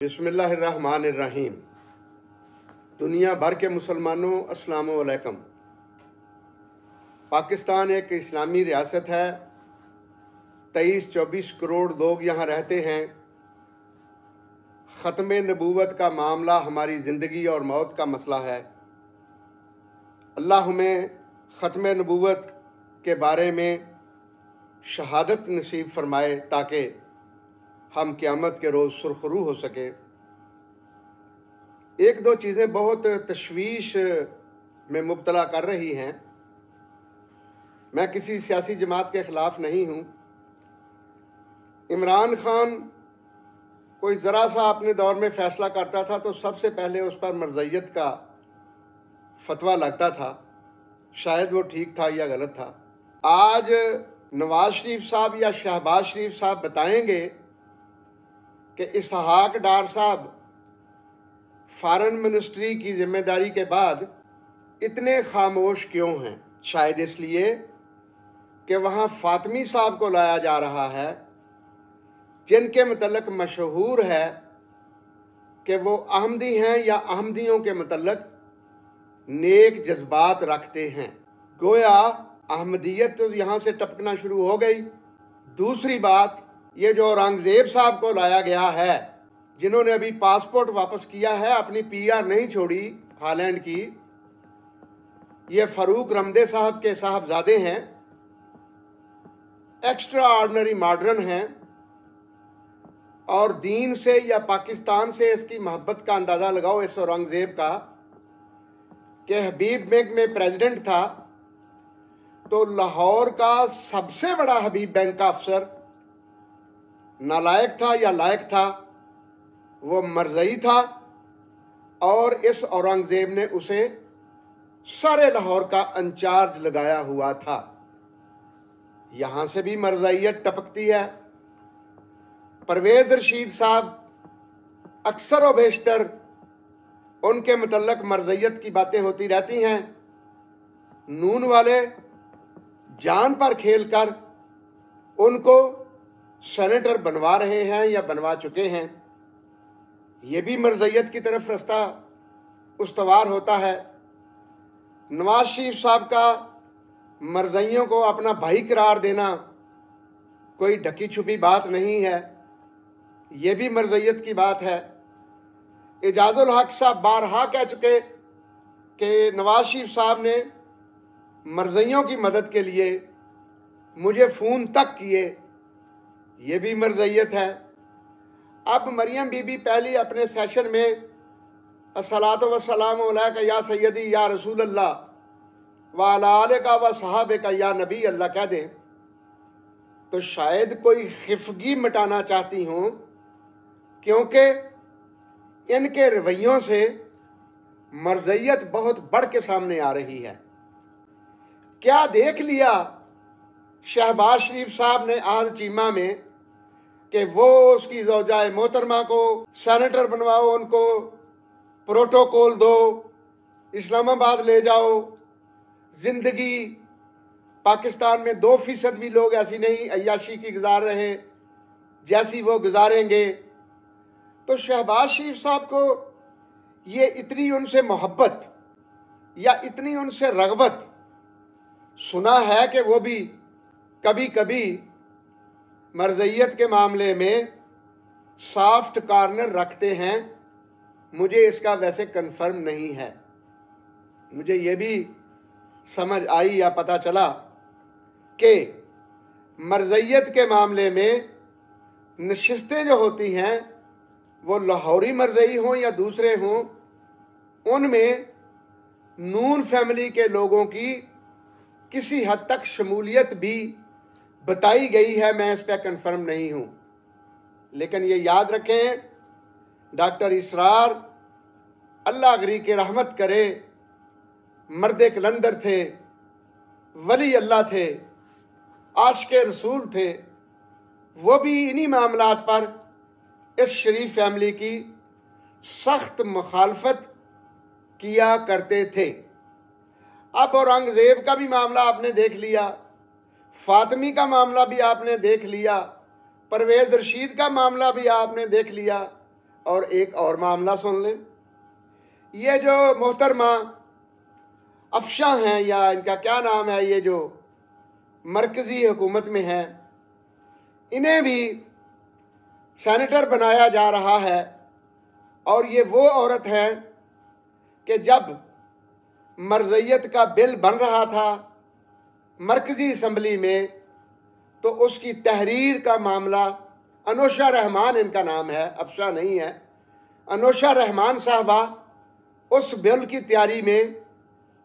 बिस्मिल्लाहिर्रहमानिर्रहीम। दुनिया भर के मुसलमानों अस्सलाम वालेकुम। पाकिस्तान एक इस्लामी रियासत है। 23-24 करोड़ लोग यहाँ रहते हैं। ख़त्म नबूवत का मामला हमारी ज़िंदगी और मौत का मसला है। अल्लाह हमें ख़त्म नबूवत के बारे में शहादत नसीब फरमाए ताकि हम क़यामत के रोज़ सुरखरू हो सके। एक दो चीज़ें बहुत तशवीश में मुब्तला कर रही हैं। मैं किसी सियासी जमात के ख़िलाफ़ नहीं हूँ। इमरान खान कोई ज़रा सा अपने दौर में फ़ैसला करता था तो सबसे पहले उस पर मरज़इयत का फतवा लगता था। शायद वो ठीक था या गलत था। आज नवाज शरीफ साहब या शहबाज शरीफ साहब बताएंगे कि इसहाक डार साहब फॉरेन मिनिस्ट्री की जिम्मेदारी के बाद इतने खामोश क्यों हैं। शायद इसलिए कि वहाँ फातमी साहब को लाया जा रहा है, जिनके मतलब मशहूर है कि वो अहमदी हैं या अहमदियों के मतलब नेक जज्बात रखते हैं। गोया अहमदियत तो यहाँ से टपकना शुरू हो गई। दूसरी बात, ये जो औरंगज़ेब साहब को लाया गया है, जिन्होंने अभी पासपोर्ट वापस किया है, अपनी पीआर नहीं छोड़ी हालैंड की, ये फ़ारूक रमदे साहब के साहबजादे हैं। एक्स्ट्रा ऑर्डिनरी मॉडर्न हैं और दीन से या पाकिस्तान से इसकी मोहब्बत का अंदाज़ा लगाओ इस औरंगज़ेब का कि हबीब बैंक में प्रेसिडेंट था तो लाहौर का सबसे बड़ा हबीब बैंक का अफसर नालायक था या लायक था, वो मरज़ई था और इस औरंगज़ेब ने उसे सारे लाहौर का इंचार्ज लगाया हुआ था। यहाँ से भी मरज़इयत टपकती है। परवेज़ रशीद साहब अक्सर व बेशतर उनके मुतल्लक मरज़इयत की बातें होती रहती हैं। नून वाले जान पर खेलकर उनको सेनेटर बनवा रहे हैं या बनवा चुके हैं। ये भी मरज़इयत की तरफ रास्ता उस्तवार होता है। नवाज शरीफ साहब का मरज़इयों को अपना भाई करार देना कोई ढकी छुपी बात नहीं है, ये भी मरज़इयत की बात है। एजाजुल हक साहब बारहा कह चुके कि नवाज शरीफ साहब ने मरज़इयों की मदद के लिए मुझे फ़ोन तक किए, ये भी मरज़इयत है। अब मरियम बीबी पहली अपने सेशन में अस्सलातु वस्सलामु अलैका या सय्यदी या रसूल अल्लाह व अला आलिका व सहाबिका या नबी अल्लाह कह दें तो शायद कोई खिफगी मिटाना चाहती हूँ, क्योंकि इनके रवैयों से मरज़इयत बहुत बढ़ के सामने आ रही है। क्या देख लिया शहबाज शरीफ साहब ने आज चीमा में कि वो उसकी ज़ौजाए मोहतरमा को सेनेटर बनवाओ, उनको प्रोटोकॉल दो, इस्लामाबाद ले जाओ। ज़िंदगी पाकिस्तान में 2% भी लोग ऐसी नहीं अय्याशी की गुजार रहे जैसी वो गुजारेंगे। तो शहबाज शरीफ साहब को ये इतनी उनसे मोहब्बत या इतनी उनसे रग़बत, सुना है कि वो भी कभी कभी मरज़इयत के मामले में सॉफ्ट कॉर्नर रखते हैं। मुझे इसका वैसे कन्फर्म नहीं है। मुझे ये भी समझ आई या पता चला कि मरज़इयत के मामले में नशिस्तें जो होती हैं वो लाहौरी मरज़ई हों या दूसरे हों, उनमें नून फैमिली के लोगों की किसी हद तक शमूलियत भी बताई गई है। मैं इस पर कन्फर्म नहीं हूँ, लेकिन ये याद रखें, डॉक्टर इसरार अल्लाह गरी के रहमत करे, मर्द कलंदर थे, वली अल्लाह थे, आशिक़ रसूल थे। वो भी इन्हीं मामलात पर इस शरीफ फैमिली की सख्त मुखालफत किया करते थे। अब औरंगज़ेब का भी मामला आपने देख लिया, फातिमी का मामला भी आपने देख लिया, परवेज़ रशीद का मामला भी आपने देख लिया और एक और मामला सुन लें। ये जो मोहतरमा अफशा हैं, या इनका क्या नाम है, ये जो मरकज़ी हुकूमत में हैं, इन्हें भी सेनेटर बनाया जा रहा है। और ये वो औरत है कि जब मरज़ियत का बिल बन रहा था मरकज़ी असम्बली में, तो उसकी तहरीर का मामला, अनोशा रहमान इनका नाम है, अफशा नहीं है, अनोशा रहमान साहबा उस बिल की तैयारी में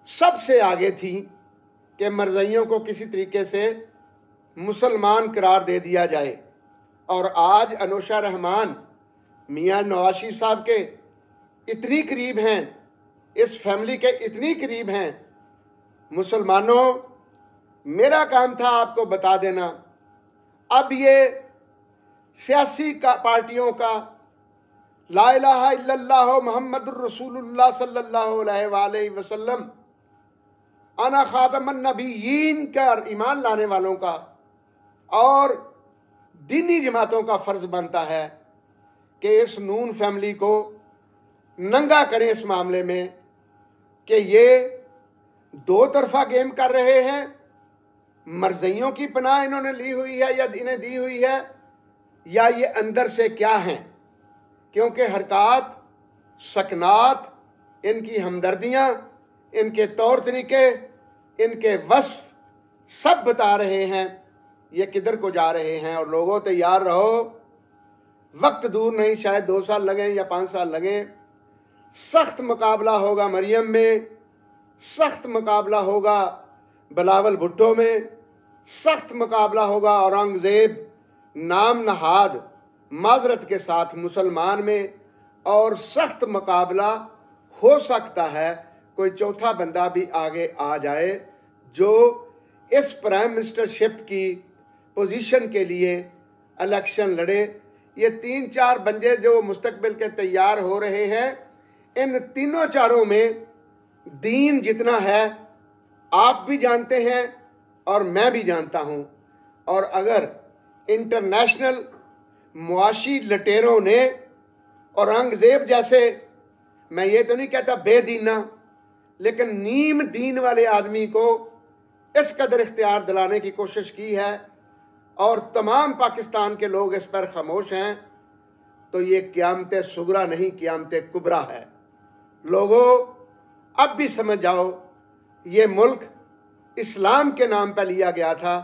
सबसे आगे थी कि मरज़इयों को किसी तरीके से मुसलमान करार दे दिया जाए। और आज अनोशा रहमान मियां नवाज शरीफ साहब के इतनी करीब हैं, इस फैमिली के इतनी करीब हैं। मुसलमानों, मेरा काम था आपको बता देना, अब ये सियासी पार्टियों का ला इलाहा इल्लल्लाह मुहम्मदुर रसूलुल्लाह सल्लल्लाहु अलैहि वसल्लम अना खातमुन नबिय्यीन का ईमान लाने वालों का और दीनी जमातों का फर्ज बनता है कि इस नून फैमिली को नंगा करें इस मामले में कि ये दो तरफा गेम कर रहे हैं। मरज़इयों की पनाह इन्होंने ली हुई है या इन्हें दी हुई है, या ये अंदर से क्या हैं। क्योंकि हरकत, सकनात, इनकी हमदर्दियाँ, इनके तौर तरीके, इनके वस्फ सब बता रहे हैं ये किधर को जा रहे हैं। और लोगों तैयार रहो, वक्त दूर नहीं, शायद 2 साल लगें या 5 साल लगें, सख्त मुकाबला होगा मरियम में, सख्त मुकाबला होगा बिलावल भुट्टो में, सख्त मुकाबला होगा औरंगज़ेब नाम नहाद माजरत के साथ मुसलमान में, और सख्त मुकाबला हो सकता है कोई चौथा बंदा भी आगे आ जाए जो इस प्राइम मिनिस्टरशिप की पोजीशन के लिए इलेक्शन लड़े। ये 3-4 बंदे जो मुस्तकबिल के तैयार हो रहे हैं, इन तीनों चारों में दीन जितना है आप भी जानते हैं और मैं भी जानता हूं। और अगर इंटरनेशनल मुआशी लटेरों ने औरंगज़ेब जैसे, मैं ये तो नहीं कहता बेदीना, लेकिन नीम दीन वाले आदमी को इस कदर इख्तियार दिलाने की कोशिश की है और तमाम पाकिस्तान के लोग इस पर खामोश हैं, तो ये क़यामत सुगरा नहीं, क़यामत कुबरा है। लोगों, अब भी समझ जाओ, ये मुल्क इस्लाम के नाम पर लिया गया था।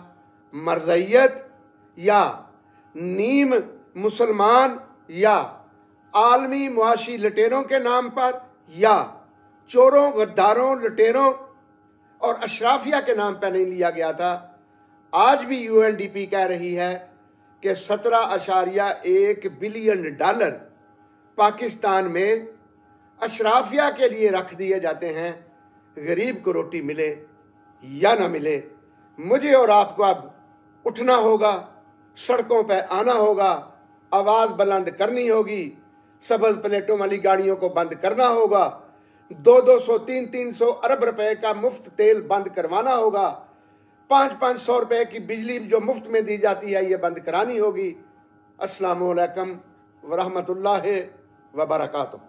मरज़इयत या नीम मुसलमान या आलमी मुआशी लटेरों के नाम पर, या चोरों, गद्दारों, लटेरों और अशराफिया के नाम पर नहीं लिया गया था। आज भी UNDP कह रही है कि 17.1 बिलियन डॉलर पाकिस्तान में अशराफिया के लिए रख दिए जाते हैं, गरीब को रोटी मिले या ना मिले। मुझे और आपको अब उठना होगा, सड़कों पर आना होगा, आवाज़ बुलंद करनी होगी, सबल प्लेटों वाली गाड़ियों को बंद करना होगा, 200-200, 300-300 अरब रुपए का मुफ्त तेल बंद करवाना होगा, 500-500 रुपए की बिजली जो मुफ्त में दी जाती है ये बंद करानी होगी। अस्सलामु अलैकुम व रहमतुल्लाहि व बरकातुहू।